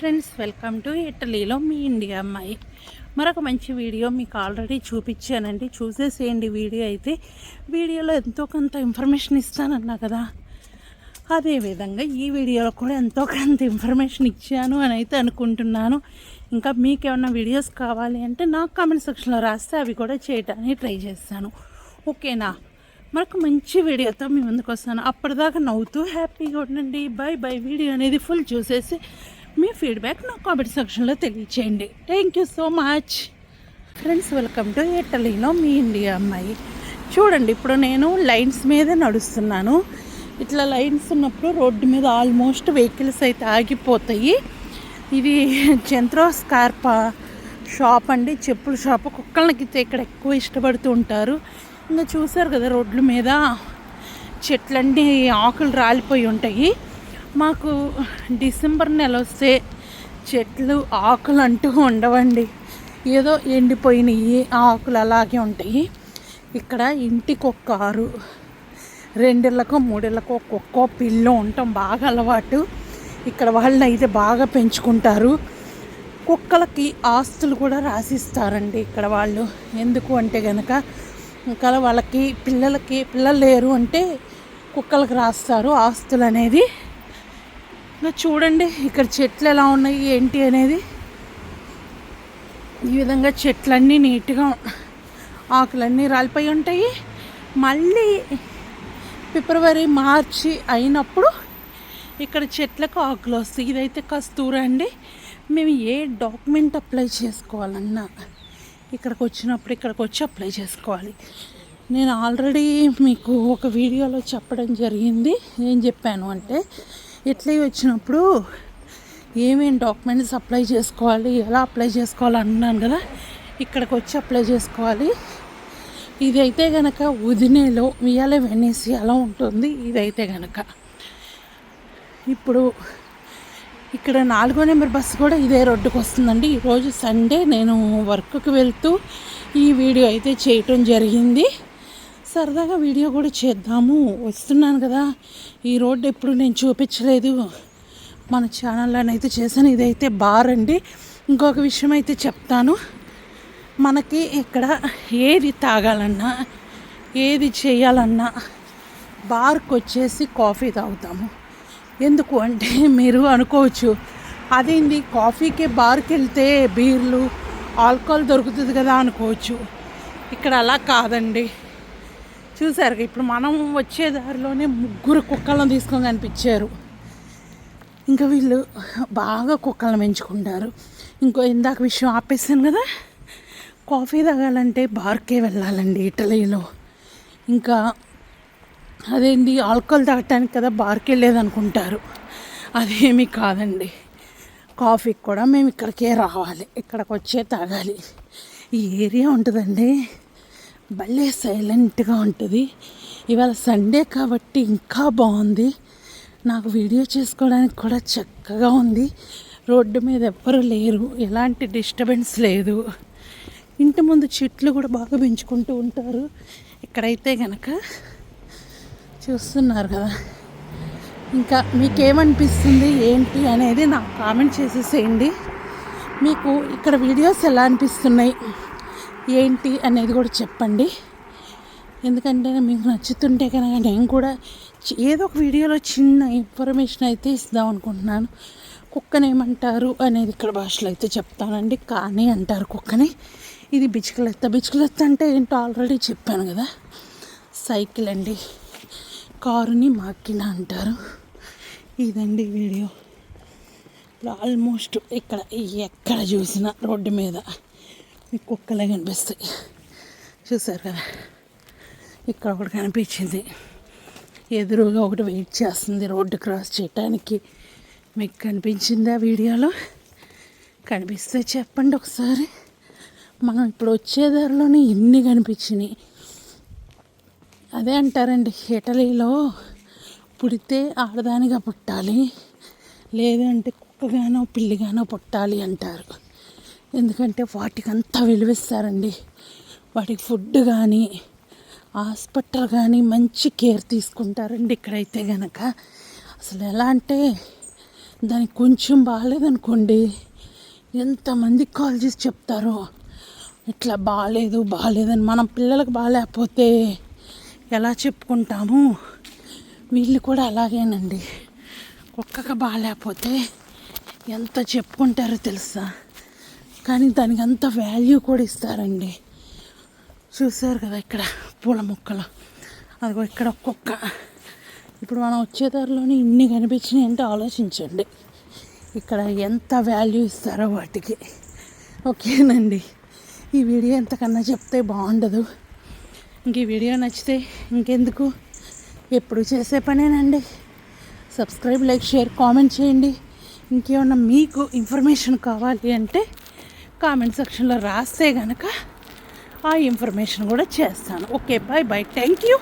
Hi friends, welcome to ఇటలీలో మీ India అమ్మాయి. మరొక మంచి వీడియో మీకు ఆల్రెడీ చూపించానండి, చూసేసేయండి. వీడియో అయితే వీడియోలో ఎంతో కొంత ఇన్ఫర్మేషన్ ఇస్తానన్నా కదా, అదేవిధంగా ఈ వీడియోలో కూడా ఎంతో కొంత ఇన్ఫర్మేషన్ ఇచ్చాను అని అయితే అనుకుంటున్నాను. ఇంకా మీకు ఏమన్నా వీడియోస్ కావాలి అంటే నాకు కామెంట్ సెక్షన్లో రాస్తే అవి కూడా చేయడానికి ట్రై చేస్తాను. ఓకేనా? మరొక మంచి వీడియోతో మీ ముందుకు వస్తాను. అప్పటిదాకా నవ్వుతూ హ్యాపీగా ఉండండి. By by. వీడియో అనేది ఫుల్ చూసేసి మీ ఫీడ్బ్యాక్ నా కామెంట్ సెక్షన్లో తెలియచేయండి. Thank you so much friends. Welcome to ఇటలీలో మీ ఇండియా అమ్మాయి. చూడండి, ఇప్పుడు నేను లైన్స్ మీద నడుస్తున్నాను. ఇట్లా లైన్స్ ఉన్నప్పుడు రోడ్డు మీద ఆల్మోస్ట్ వెహికల్స్ అయితే ఆగిపోతాయి. ఇది జెంత్రో స్కార్పా షాప్ అండి, చెప్పుల షాప్. కుక్కలకి ఇక్కడ ఎక్కువ ఇష్టపడుతూ ఉంటారు. ఇంకా చూసారు కదా, రోడ్ల మీద చెట్లన్నీ ఆకులు రాలిపోయి ఉంటాయి. మాకు డిసెంబర్ నెల వస్తే చెట్లు ఆకులు అంటూ ఉండవండి, ఏదో ఎండిపోయినాయి ఆకులు అలాగే ఉంటాయి. ఇక్కడ ఇంటికి ఒక కారు, 2 ఇళ్ళకో 3 ఇళ్ళకో ఒక్కొక్క పిల్లు ఉండటం బాగా అలవాటు. ఇక్కడ వాళ్ళని అయితే బాగా పెంచుకుంటారు. కుక్కలకి ఆస్తులు కూడా రాసిస్తారండి ఇక్కడ వాళ్ళు. ఎందుకు అంటే కనుక, ఇంకా వాళ్ళకి పిల్లలు లేరు అంటే కుక్కలకు రాస్తారు ఆస్తులు అనేది. ఇంకా చూడండి ఇక్కడ చెట్లు ఎలా ఉన్నాయి ఏంటి అనేది. ఈ విధంగా చెట్లన్నీ నీట్గా, ఆకులన్నీ రాలిపోయి ఉంటాయి. మళ్ళీ ఫిబ్రవరి మార్చి అయినప్పుడు ఇక్కడ చెట్లకు ఆకులు వస్తాయి. ఇదైతే కస్తూరా అండి. మేము ఏ డాక్యుమెంట్ అప్లై చేసుకోవాలన్నా ఇక్కడికి వచ్చినప్పుడు ఇక్కడికి వచ్చి అప్లై చేసుకోవాలి. నేను ఆల్రెడీ మీకు ఒక వీడియోలో చెప్పడం జరిగింది. ఏం చెప్పాను అంటే, ఇట్లా వచ్చినప్పుడు ఏమేమి డాక్యుమెంట్స్ అప్లై చేసుకోవాలి, ఎలా అప్లై చేసుకోవాలి అన్నాను కదా. ఇక్కడికి వచ్చి అప్లై చేసుకోవాలి. ఇదైతే కనుక ఉదినేలో వియాలే వెనీసియాలో ఉంటుంది. ఇదైతే కనుక ఇప్పుడు ఇక్కడ 4వ నెంబర్ బస్సు కూడా ఇదే రోడ్డుకు వస్తుందండి. ఈరోజు సండే, నేను వర్క్కి వెళ్తూ ఈ వీడియో అయితే చేయటం జరిగింది. సరదాగా వీడియో కూడా చేద్దాము, వస్తున్నాను కదా. ఈ రోడ్డు ఎప్పుడు నేను చూపించలేదు, మన ఛానల్లోనైతే చేశాను. ఇదైతే బార్ అండి. ఇంకొక విషయం అయితే చెప్తాను. మనకి ఇక్కడ ఏది తాగాలన్నా, ఏది చేయాలన్నా బార్కి వచ్చేసి కాఫీ తాగుతాము. ఎందుకు అంటే మీరు అనుకోవచ్చు, అదేంది కాఫీకే బార్కి వెళ్తే బీర్లు ఆల్కహాల్ దొరుకుతుంది కదా అనుకోవచ్చు. ఇక్కడ అలా కాదండి. చూసారు, ఇప్పుడు మనం వచ్చే దారిలోనే 3 కుక్కలను తీసుకొని కనిపించారు. ఇంకా వీళ్ళు బాగా కుక్కలను పెంచుకుంటారు. ఇందాక విషయం ఆపేసాను కదా, కాఫీ తాగాలంటే బార్కే వెళ్ళాలండి ఇటలీలో. ఇంకా అదేంటి ఆల్కహాల్ తాగటానికి కదా బార్కి వెళ్ళేదనుకుంటారు. అదేమీ కాదండి. కాఫీకి కూడా మేము ఇక్కడికే రావాలి, ఇక్కడికి వచ్చే తాగాలి. ఈ ఏరియా ఉంటుందండి, భలే సైలెంట్గా ఉంటుంది. ఇవాళ సండే కాబట్టి ఇంకా బాగుంది. నాకు వీడియో చేసుకోవడానికి కూడా చక్కగా ఉంది. రోడ్డు మీద ఎవ్వరు లేరు, ఎలాంటి డిస్టర్బెన్స్ లేదు. ఇంటి ముందు చెట్లు కూడా బాగా పెంచుకుంటూ ఉంటారు. ఇక్కడైతే కనుక చూస్తున్నారు కదా. ఇంకా మీకేమనిపిస్తుంది ఏంటి అనేది నాకు కామెంట్ చేసేసేయండి. మీకు ఇక్కడ వీడియోస్ ఎలా అనిపిస్తున్నాయి ఏంటి అనేది కూడా చెప్పండి. ఎందుకంటే మీకు నచ్చుతుంటే కనుక నేను కూడా ఏదో ఒక వీడియోలో చిన్న ఇన్ఫర్మేషన్ అయితే ఇద్దాం అనుకుంటున్నాను. కుక్కని ఏమంటారు అనేది ఇక్కడ భాషలో అయితే చెప్తానండి. కానీ అంటారు కుక్కని. ఇది బిచ్చుకలెత్త అంటే ఏంటో ఆల్రెడీ చెప్పాను కదా. సైకిల్ అండి, కారుని మాకిన అంటారు. ఇదండి వీడియో. ఆల్మోస్ట్ ఇక్కడ ఎక్కడ చూసినా రోడ్డు మీద మీకు కుక్కలే కనిపిస్తాయి. చూసారు కదా, ఇక్కడ ఒకటి కనిపించింది. ఎదురుగా ఒకటి వెయిట్ చేస్తుంది రోడ్డు క్రాస్ చేయటానికి. మీకు కనిపించింది ఆ వీడియోలో? కనిపిస్తే చెప్పండి ఒకసారి. మనం ఇప్పుడు వచ్చే దారిలోనే ఇన్ని కనిపించినాయి. అదే అంటారండి, ఇటలీలో పుడితే ఆడదానిగా పుట్టాలి, లేదంటే కుక్కగానో పిల్లిగానో పుట్టాలి అంటారు. ఎందుకంటే వాటికి అంతా విలువిస్తారండి. వాటికి ఫుడ్ కానీ హాస్పిటల్ కానీ మంచి కేర్ తీసుకుంటారండి ఇక్కడైతే కనుక. అసలు ఎలా అంటే దానికి కొంచెం బాగాలేదనుకోండి ఎంతమందికి కాల్ చేసి చెప్తారో ఇట్లా బాగాలేదని. మనం పిల్లలకు బాగాలేకపోతే ఎలా చెప్పుకుంటాము, వీళ్ళు కూడా అలాగేనండి. కుక్కకు బాగాలేకపోతే ఎంత చెప్పుకుంటారో తెలుసా, కానీ దానికి అంత వాల్యూ కూడా ఇస్తారండి. చూసారు కదా ఇక్కడ పూల మొక్కలు, అదిగో ఇక్కడ కుక్క. ఇప్పుడు మనం వచ్చేదారిలోనే ఇన్ని కనిపించినాయి అంటే ఆలోచించండి ఇక్కడ ఎంత వాల్యూ ఇస్తారో వాటికి. ఓకేనండి, ఈ వీడియో ఎంతకన్నా చెప్తే బాగుండదు. ఇంక ఈ వీడియో నచ్చితే ఇంకెందుకు, ఎప్పుడు చేసే పనేనండి. సబ్స్క్రైబ్, లైక్, షేర్, కామెంట్ చేయండి. ఇంకేమన్నా మీకు ఇన్ఫర్మేషన్ కావాలి అంటే కామెంట్ సెక్షన్లో రాస్తే కనుక ఆ ఇన్ఫర్మేషన్ కూడా చేస్తాను. Okay, bye bye, thank you.